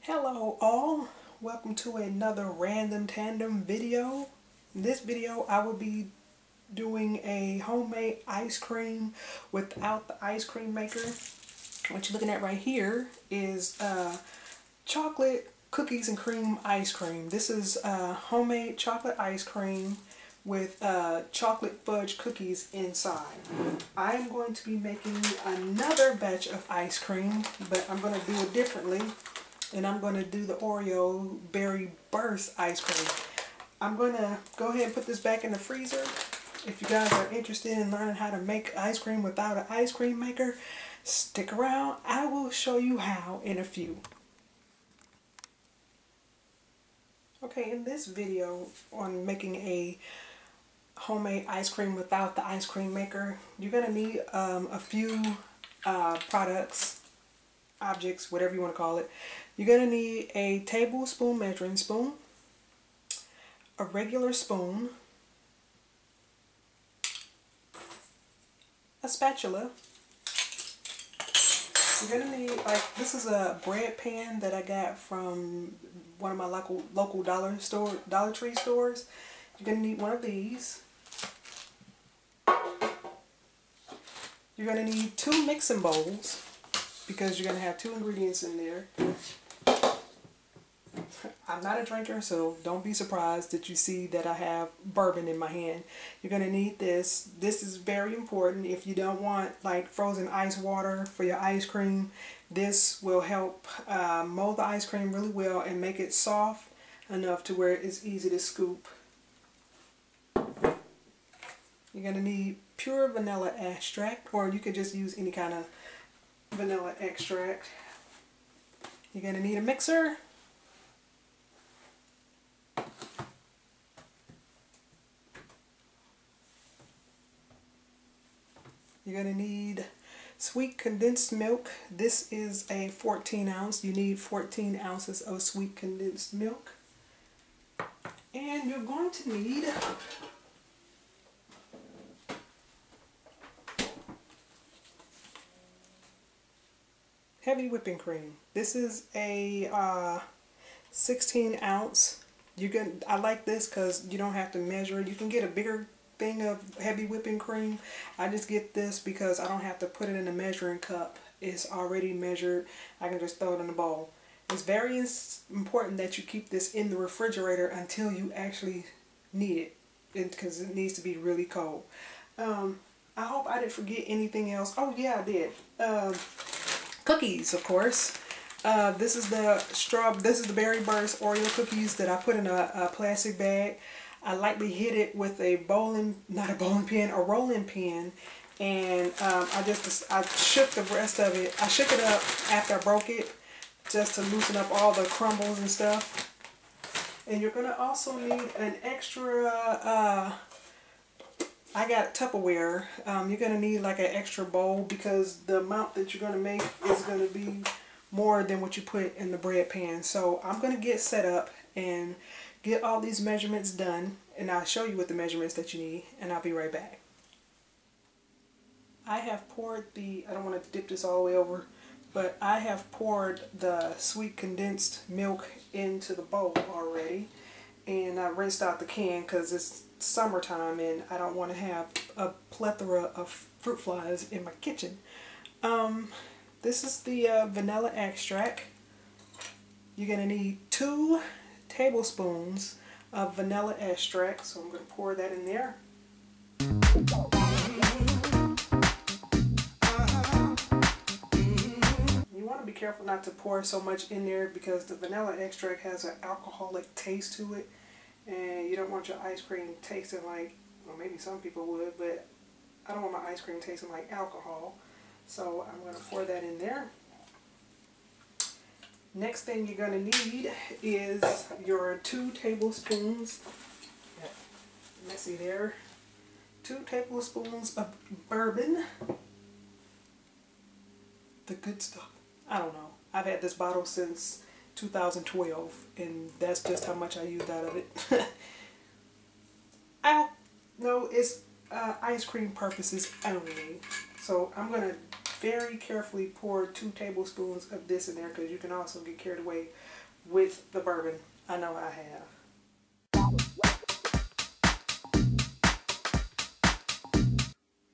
Hello all, welcome to another random tandem video. In this video I will be doing a homemade ice cream without the ice cream maker. What you're looking at right here is chocolate cookies and cream ice cream. This is homemade chocolate ice cream with chocolate fudge cookies inside. I am going to be making another batch of ice cream, but I'm going to do it differently. And I'm going to do the Oreo berry burst ice cream. I'm going to go ahead and put this back in the freezer. If you guys are interested in learning how to make ice cream without an ice cream maker, stick around. I will show you how in a few. Okay, in this video on making a homemade ice cream without the ice cream maker, you're going to need a few products, objects, whatever you want to call it. You're going to need a tablespoon measuring spoon, a regular spoon, a spatula. You're going to need, this is a bread pan that I got from one of my local Dollar Tree stores. You're going to need one of these. You're going to need 2 mixing bowls, because you're going to have 2 ingredients in there. I'm not a drinker, so don't be surprised that you see that I have bourbon in my hand. You're going to need this. This is very important. If you don't want like frozen ice water for your ice cream, this will help mold the ice cream really well and make it soft enough to where it's easy to scoop. You're going to need pure vanilla extract, or you could just use any kind of vanilla extract. You're going to need a mixer. You're going to need sweet condensed milk. This is a 14 ounce. You need 14 ounces of sweet condensed milk. And you're going to need heavy whipping cream. This is a 16 ounce. I like this because you don't have to measure it. You can get a bigger thing of heavy whipping cream. I just get this because I don't have to put it in a measuring cup. It's already measured. I can just throw it in the bowl. It's very important that you keep this in the refrigerator until you actually need it, because it needs to be really cold. I hope I didn't forget anything else. Oh yeah, I did. Cookies, of course. This is the Berry Burst Oreo cookies that I put in a plastic bag. I lightly hit it with a rolling pin, and I shook the rest of it. I shook it up after I broke it, just to loosen up all the crumbles and stuff. And you're gonna also need an extra. I got Tupperware. You're gonna need like an extra bowl, because the amount that you're gonna make is gonna be more than what you put in the bread pan. So I'm gonna get set up and get all these measurements done, and I'll show you what the measurements that you need, and I'll be right back. I have poured I don't want to dip this all the way over, but I have poured the sweet condensed milk into the bowl already, and I rinsed out the can because it's summertime and I don't want to have a plethora of fruit flies in my kitchen. This is the vanilla extract. You're going to need 2 tablespoons of vanilla extract, so I'm going to pour that in there. You want to be careful not to pour so much in there, because the vanilla extract has an alcoholic taste to it, and you don't want your ice cream tasting like, well, maybe some people would, but I don't want my ice cream tasting like alcohol. So I'm going to pour that in there. Next thing you're going to need is your 2 tablespoons, messy there, 2 tablespoons of bourbon, the good stuff. I don't know. I've had this bottle since 2012, and that's just how much I used out of it. No, it's ice cream purposes only. So I'm going to very carefully pour 2 tablespoons of this in there because you can also get carried away with the bourbon. I know I have.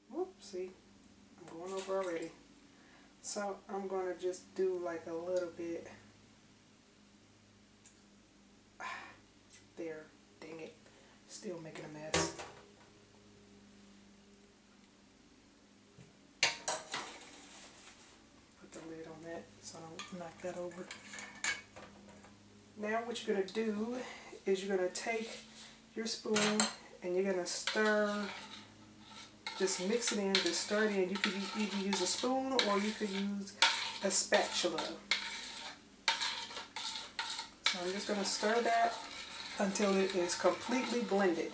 Whoops, see, I'm going over already. So I'm going to just do like a little bit. There, dang it, still making a mess. Put the lid on that so I don't knock that over. Now what you're going to do is you're going to take your spoon and you're going to stir, just mix it in, just stir it in. You could either use a spoon or you could use a spatula. So I'm just going to stir that until it is completely blended.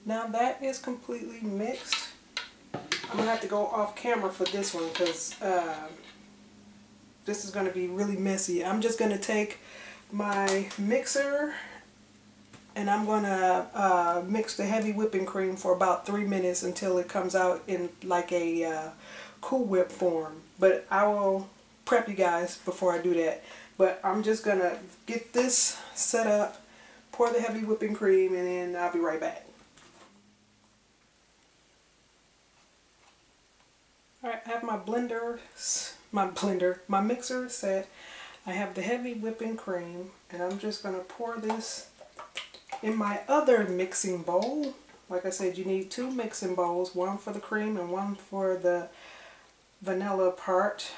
Now that is completely mixed. I'm going to have to go off camera for this one because this is going to be really messy. I'm just going to take my mixer and I'm going to mix the heavy whipping cream for about 3 minutes until it comes out in like a Cool Whip form. But I will prep you guys before I do that. But I'm just going to get this set up, pour the heavy whipping cream, and then I'll be right back. Alright, I have my mixer set. I have the heavy whipping cream, and I'm just going to pour this in my other mixing bowl. Like I said, you need 2 mixing bowls, one for the cream and one for the vanilla part.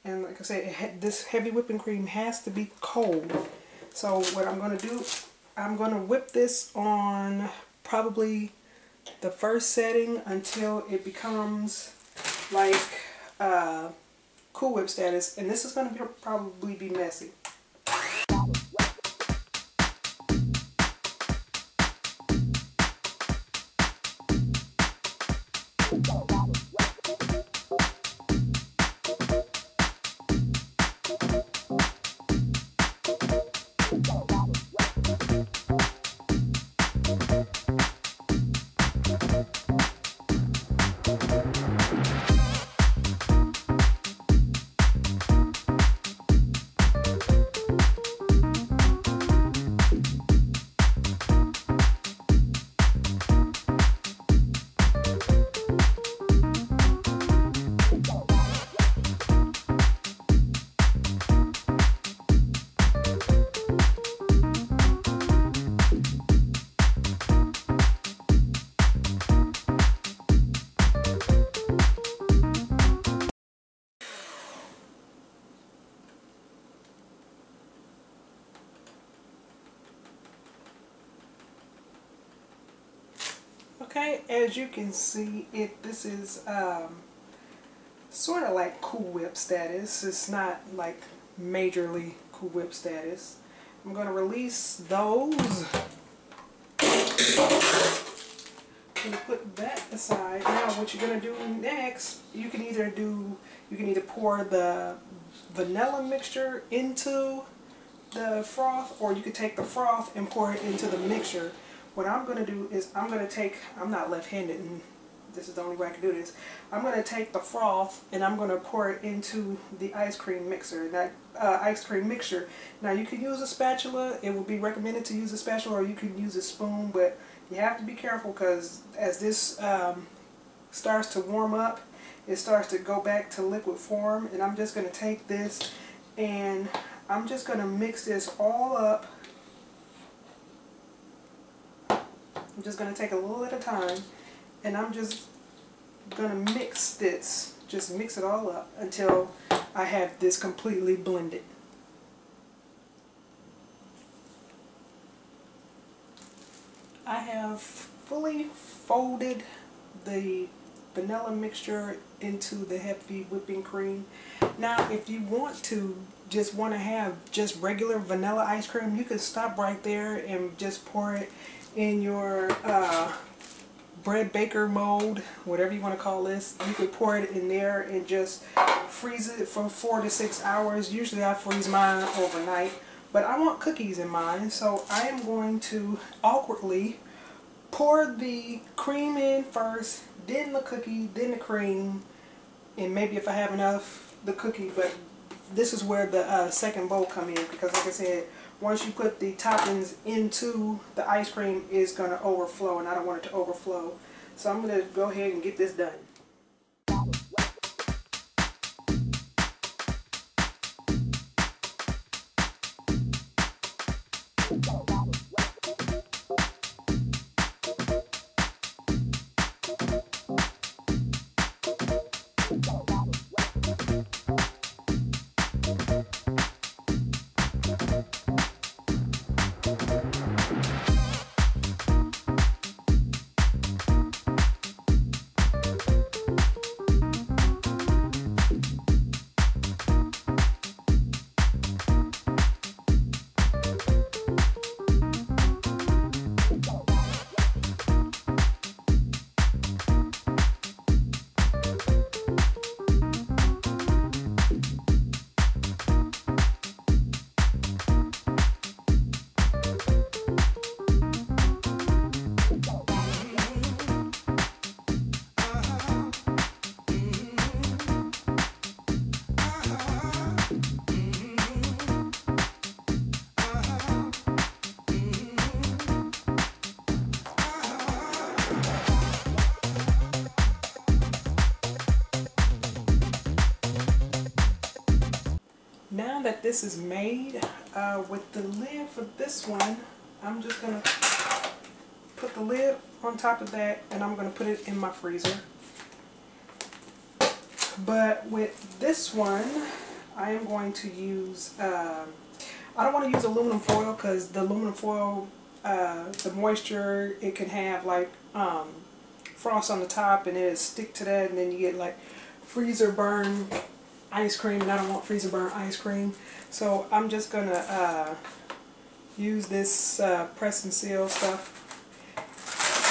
And like I said, this heavy whipping cream has to be cold. So what I'm going to do, I'm going to whip this on probably the first setting until it becomes like Cool Whip status, and this is going to probably be messy. Okay, as you can see, this is sort of like Cool Whip status. It's not like majorly Cool Whip status. I'm going to release those. I'm going to put that aside. Now what you're going to do next, you can either pour the vanilla mixture into the froth, or you could take the froth and pour it into the mixture. What I'm going to do is I'm not left-handed and this is the only way I can do this. I'm going to take the froth and I'm going to pour it into the ice cream mixer. Now you can use a spatula. It would be recommended to use a spatula, or you can use a spoon, but you have to be careful because as this starts to warm up, it starts to go back to liquid form. And I'm just going to take this and I'm just going to mix this all up. I'm just going to take a little at a time, and I'm just going to mix this, just mix it all up until I have this completely blended. I have fully folded the vanilla mixture into the heavy whipping cream. Now if you want to have just regular vanilla ice cream, you can stop right there and just pour it in your bread baker mold, whatever you want to call this. You could pour it in there and just freeze it for 4 to 6 hours. Usually I freeze mine overnight, but I want cookies in mine, so I am going to awkwardly pour the cream in first, then the cookie, then the cream, and maybe if I have enough, the cookie. But this is where the second bowl come in, because like I said, once you put the toppings into the ice cream, it's going to overflow, and I don't want it to overflow. So I'm going to go ahead and get this done. Now that this is made, with the lid for this one, I'm just going to put the lid on top of that, and I'm going to put it in my freezer. But with this one, I am going to use, I don't want to use aluminum foil, because the aluminum foil, the moisture, it can have like frost on the top, and it'll stick to that, and then you get like freezer burn ice cream, and I don't want freezer burn ice cream. So I'm just going to use this press and seal stuff.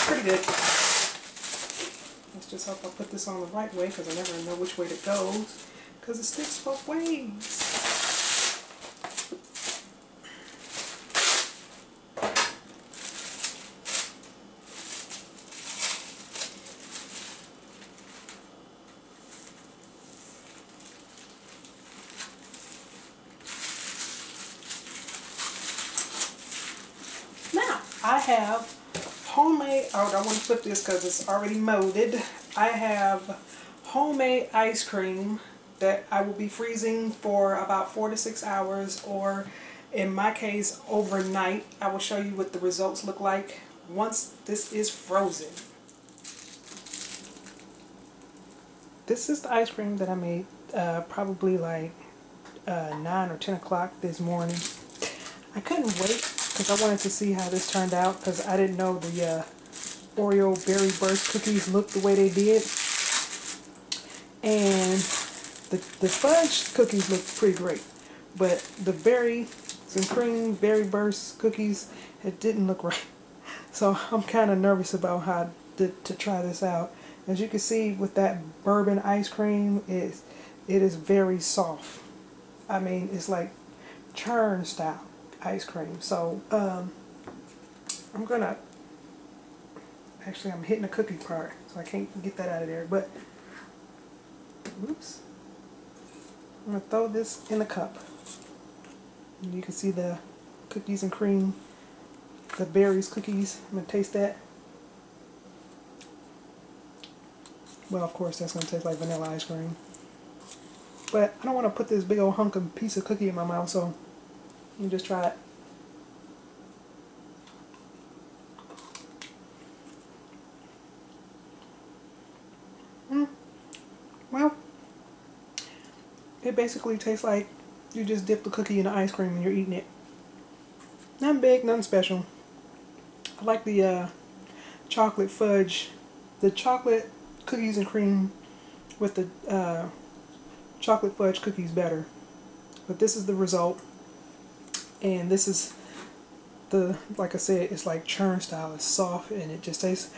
Pretty good. Let's just hope I put this on the right way, because I never know which way it goes, because it sticks both ways. I have homemade, oh, I don't want to flip this because it's already molded. I have homemade ice cream that I will be freezing for about 4 to 6 hours, or in my case, overnight. I will show you what the results look like once this is frozen. This is the ice cream that I made probably like 9 or 10 o'clock this morning. I couldn't wait, because I wanted to see how this turned out, because I didn't know the Oreo Berry Burst cookies looked the way they did. And the fudge cookies looked pretty great, but the berries and cream Berry Burst cookies, it didn't look right. So I'm kind of nervous about how to try this out. As you can see with that bourbon ice cream, it is very soft. I mean, it's like churn style ice cream. So I'm gonna, actually I'm hitting the cookie part, so I can't get that out of there, but oops, I'm gonna throw this in a cup, and you can see the cookies and cream, the berries cookies. I'm gonna taste that. Well, of course that's gonna taste like vanilla ice cream, but I don't want to put this big old hunk of piece of cookie in my mouth, so let me just try it. Well, it basically tastes like you just dip the cookie in the ice cream and you're eating it. Nothing big, nothing special. I like the chocolate fudge. The chocolate cookies and cream with the chocolate fudge cookies better. But this is the result, and this is the, like I said, it's like churn style. It's soft and it just tastes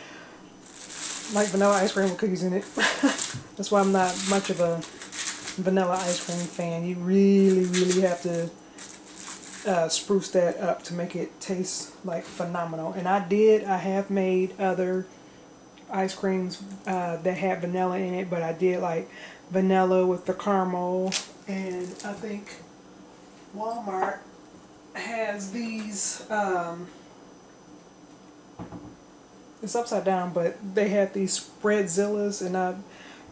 like vanilla ice cream with cookies in it. That's why I'm not much of a vanilla ice cream fan. You really have to spruce that up to make it taste like phenomenal. And I have made other ice creams that had vanilla in it, but I did like vanilla with the caramel, and I think Walmart has these, it's upside down, but they have these spreadzillas, and I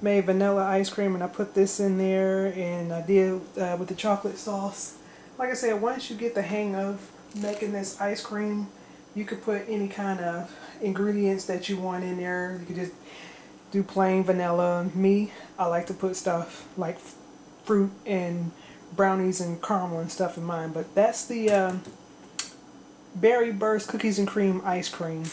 made vanilla ice cream and I put this in there, and I did with the chocolate sauce. Like I said, once you get the hang of making this ice cream, you could put any kind of ingredients that you want in there. You could just do plain vanilla. Me, I like to put stuff like fruit and brownies and caramel and stuff in mine. But that's the Berry Burst Cookies and Cream Ice Cream.